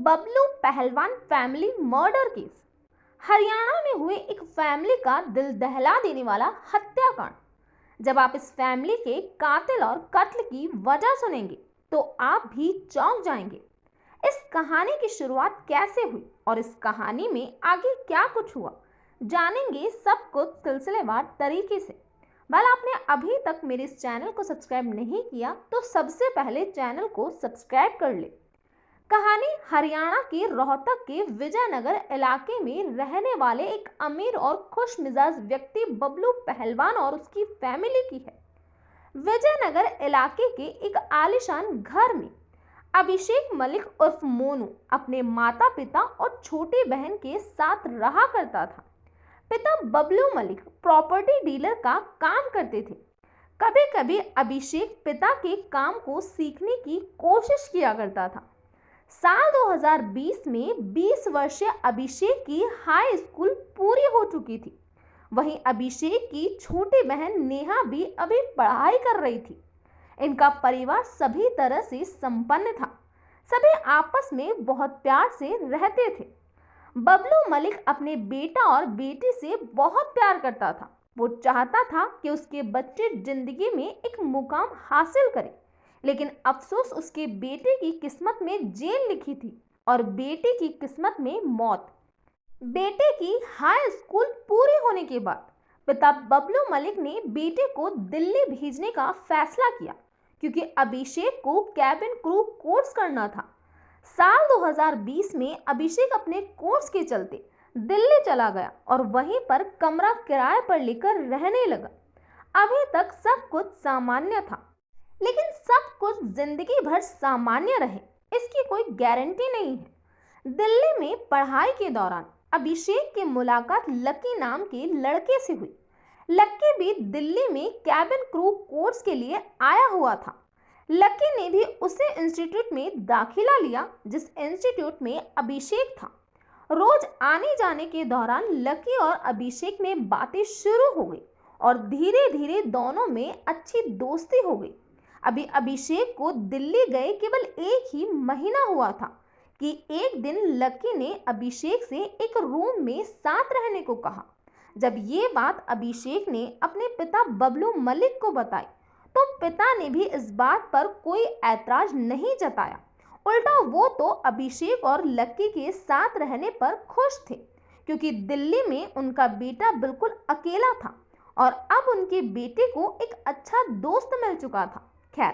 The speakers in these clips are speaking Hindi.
बबलू पहलवान फैमिली मर्डर केस। हरियाणा में हुए एक फैमिली का दिल दहला देने वाला हत्याकांड। जब आप इस फैमिली के कातिल और कत्ल की वजह सुनेंगे तो आप भी चौंक जाएंगे। इस कहानी की शुरुआत कैसे हुई और इस कहानी में आगे क्या कुछ हुआ, जानेंगे सब कुछ सिलसिलेवार तरीके से। आपने अभी तक मेरे इस चैनल को सब्सक्राइब नहीं किया तो सबसे पहले चैनल को सब्सक्राइब कर ले। कहानी हरियाणा के रोहतक के विजयनगर इलाके में रहने वाले एक अमीर और खुश मिजाज व्यक्ति बबलू पहलवान और उसकी फैमिली की है। विजयनगर इलाके के एक आलीशान घर में अभिषेक मलिक उर्फ मोनू अपने माता पिता और छोटी बहन के साथ रहा करता था। पिता बबलू मलिक प्रॉपर्टी डीलर का काम करते थे। कभी कभी अभिषेक पिता के काम को सीखने की कोशिश किया करता था। साल 2020 में 20 वर्षीय अभिषेक की हाई स्कूल पूरी हो चुकी थी। वहीं अभिषेक की छोटी बहन नेहा भी अभी पढ़ाई कर रही थी। इनका परिवार सभी तरह से संपन्न था। सभी आपस में बहुत प्यार से रहते थे। बबलू मलिक अपने बेटा और बेटी से बहुत प्यार करता था। वो चाहता था कि उसके बच्चे जिंदगी में एक मुकाम हासिल करें, लेकिन अफसोस उसके बेटे की किस्मत में जेल लिखी थी और बेटे की किस्मत में मौत। बेटे की हाई स्कूल पूरी होने के बाद पिता बबलू मलिक ने बेटे को दिल्ली भेजने का फैसला किया, क्योंकि अभिषेक को कैबिन क्रू कोर्स करना था। साल 2020 में अभिषेक अपने कोर्स के चलते दिल्ली चला गया और वहीं पर कमरा किराए पर लेकर रहने लगा। अभी तक सब कुछ सामान्य था, लेकिन सब कुछ जिंदगी भर सामान्य रहे इसकी कोई गारंटी नहीं है। दिल्ली में पढ़ाई के दौरान अभिषेक की मुलाकात लकी नाम के लड़के से हुई। लकी भी दिल्ली में कैबिन क्रू कोर्स के लिए आया हुआ था। लकी ने भी उसी इंस्टीट्यूट में दाखिला लिया जिस इंस्टीट्यूट में अभिषेक था। रोज आने जाने के दौरान लकी और अभिषेक में बातें शुरू हो गई और धीरे धीरे दोनों में अच्छी दोस्ती हो गई। अभी अभिषेक को दिल्ली गए केवल एक ही महीना हुआ था कि एक दिन लकी ने अभिषेक से एक रूम में साथ रहने को कहा। जब ये बात अभिषेक ने अपने पिता बबलू मलिक को बताई तो पिता ने भी इस बात पर कोई ऐतराज नहीं जताया। उल्टा वो तो अभिषेक और लकी के साथ रहने पर खुश थे, क्योंकि दिल्ली में उनका बेटा बिल्कुल अकेला था और अब उनके बेटे को एक अच्छा दोस्त मिल चुका था। खैर,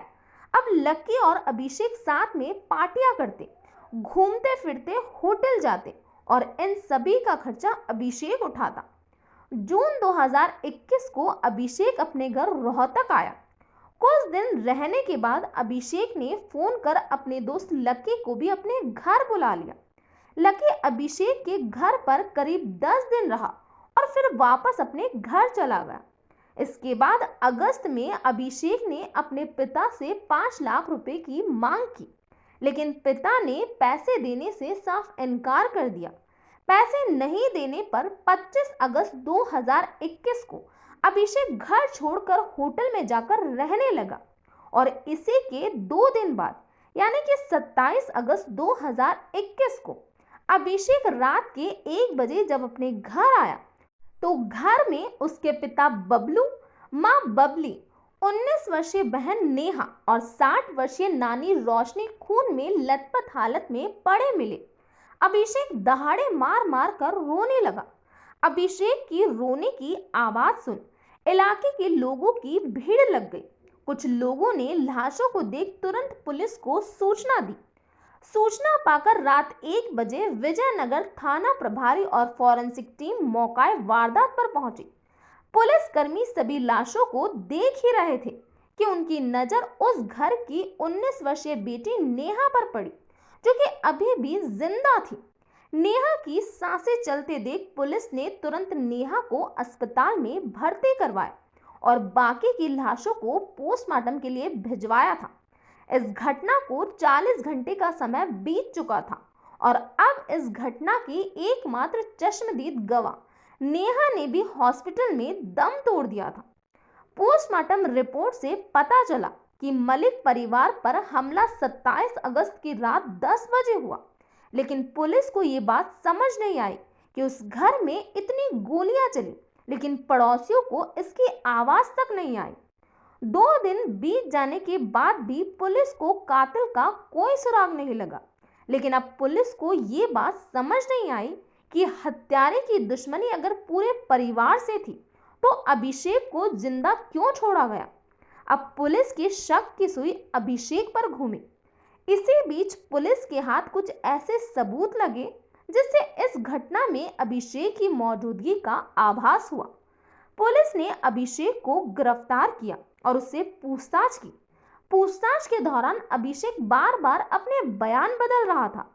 अब लकी और अभिषेक साथ में पार्टियां करते, घूमते फिरते होटल जाते और इन सभी का खर्चा अभिषेक उठाता। जून 2021 को अभिषेक अपने घर रोहतक आया। कुछ दिन रहने के बाद अभिषेक ने फोन कर अपने दोस्त लकी को भी अपने घर बुला लिया। लकी अभिषेक के घर पर करीब 10 दिन रहा और फिर वापस अपने घर चला गया। इसके बाद अगस्त में अभिषेक ने अपने पिता से 5 लाख रुपए की मांग की, लेकिन पिता ने पैसे देने से साफ इनकार कर दिया। पैसे नहीं देने पर 25 अगस्त 2021 को अभिषेक घर छोड़कर होटल में जाकर रहने लगा और इसी के 2 दिन बाद यानी कि 27 अगस्त 2021 को अभिषेक रात के 1 बजे जब अपने घर आया तो घर में उसके पिता बबलू, माँ बबली, 19 वर्षीय बहन नेहा और 60 वर्षीय नानी रोशनी खून में लथपथ हालत में पड़े मिले। अभिषेक दहाड़े मार मार कर रोने लगा। अभिषेक की रोने की आवाज सुन इलाके के लोगों की भीड़ लग गई। कुछ लोगों ने लाशों को देख तुरंत पुलिस को सूचना दी। सूचना पाकर रात 1 बजे विजयनगर थाना प्रभारी और फॉरेंसिक टीम मौके वारदात पर पहुंची। पुलिसकर्मी सभी लाशों को देख ही रहे थे कि उनकी नजर उस घर की 19 वर्षीय बेटी नेहा पर पड़ी, जो कि अभी भी जिंदा थी। नेहा की सांसें चलते देख पुलिस ने तुरंत नेहा को अस्पताल में भर्ती करवाया और बाकी की लाशों को पोस्टमार्टम के लिए भिजवाया था। इस घटना को 40 घंटे का समय बीत चुका था और अब इस घटना की एकमात्र चश्मदीद गवाह नेहा ने भी हॉस्पिटल में दम तोड़ दिया था। पोस्टमार्टम रिपोर्ट से पता चला कि मलिक परिवार पर हमला 27 अगस्त की रात 10 बजे हुआ। लेकिन पुलिस को ये बात समझ नहीं आई कि उस घर में इतनी गोलियां चली, लेकिन पड़ोसियों को इसकी आवाज तक नहीं आई। 2 दिन बीत जाने के बाद भी पुलिस को कातिल का कोई सुराग नहीं लगा। लेकिन अब पुलिस को ये बात समझ नहीं आई कि हत्यारे की दुश्मनी अगर पूरे परिवार से थी तो अभिषेक को जिंदा क्यों छोड़ा गया। अब पुलिस की शक की सुई अभिषेक पर घूमी। इसी बीच पुलिस के हाथ कुछ ऐसे सबूत लगे जिससे इस घटना में अभिषेक की मौजूदगी का आभास हुआ। पुलिस ने अभिषेक को गिरफ्तार किया और उससे पूछताछ की। पूछताछ के दौरान अभिषेक बार बार अपने बयान बदल रहा था।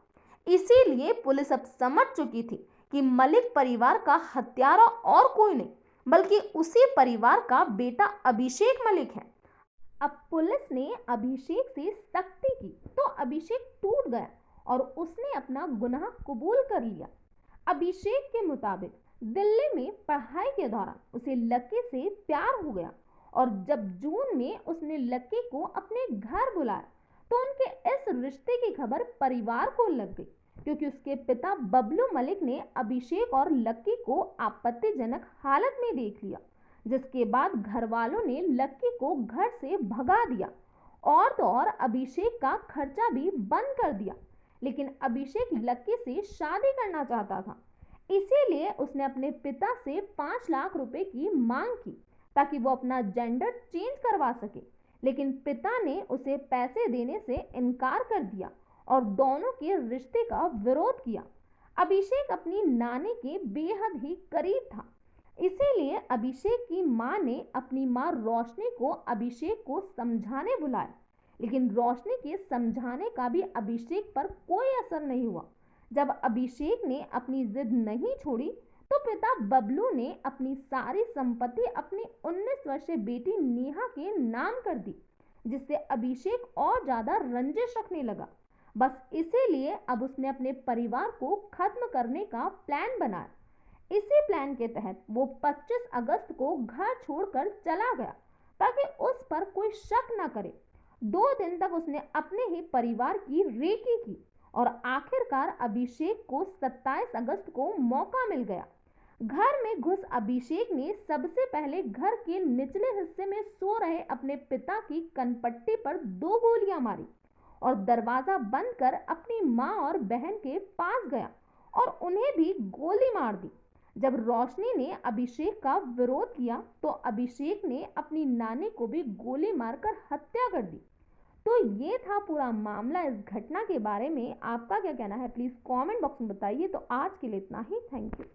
इसीलिए पुलिस अब समझ चुकी थी कि मलिक परिवार का हत्यारा और कोई नहीं बल्कि उसी परिवार का बेटा अभिषेक मलिक है। अब पुलिस ने अभिषेक से सख्ती की तो अभिषेक टूट गया और उसने अपना गुनाह कबूल कर लिया। अभिषेक के मुताबिक दिल्ली में पढ़ाई के दौरान उसे लक्की से प्यार हो गया और जब जून में उसने लक्की को अपने घर बुलाया तो उनके इस रिश्ते की खबर परिवार को लग गई, क्योंकि उसके पिता बबलू मलिक ने अभिषेक और लक्की को आपत्तिजनक हालत में देख लिया, जिसके बाद घर वालों ने लक्की को घर से भगा दिया और तो और अभिषेक का खर्चा भी बंद कर दिया। लेकिन अभिषेक लक्की से शादी करना चाहता था, इसीलिए उसने अपने पिता से 5 लाख रुपए की मांग की ताकि वो अपना जेंडर चेंज करवा सके। लेकिन पिता ने उसे पैसे देने से इनकार कर दिया और दोनों के रिश्ते का विरोध किया। अभिषेक अपनी नानी के बेहद ही करीब था, इसीलिए अभिषेक की मां ने अपनी मां रोशनी को अभिषेक को समझाने बुलाया, लेकिन रोशनी के समझाने का भी अभिषेक पर कोई असर नहीं हुआ। जब अभिषेक ने अपनी जिद नहीं छोड़ी तो पिता बबलू ने अपनी सारी संपत्ति अपनी 19 वर्षीय बेटी नेहा के नाम कर दी, जिससे अभिषेक और ज्यादा रंजिश रखने लगा। बस इसीलिए अब उसने अपने परिवार को खत्म करने का प्लान बनाया। इसी प्लान के तहत वो 25 अगस्त को घर छोड़कर चला गया ताकि उस पर कोई शक न करे। 2 दिन तक उसने अपने ही परिवार की रेकी की और आखिरकार अभिषेक को 27 अगस्त को मौका मिल गया। घर में घुस अभिषेक ने सबसे पहले घर के निचले हिस्से में सो रहे अपने पिता की कनपट्टी पर 2 गोलियां मारी और दरवाजा बंद कर अपनी मां और बहन के पास गया और उन्हें भी गोली मार दी। जब रोशनी ने अभिषेक का विरोध किया तो अभिषेक ने अपनी नानी को भी गोली मारकर हत्या कर दी। तो ये था पूरा मामला। इस घटना के बारे में आपका क्या कहना है प्लीज कमेंट बॉक्स में बताइए। तो आज के लिए इतना ही, थैंक यू।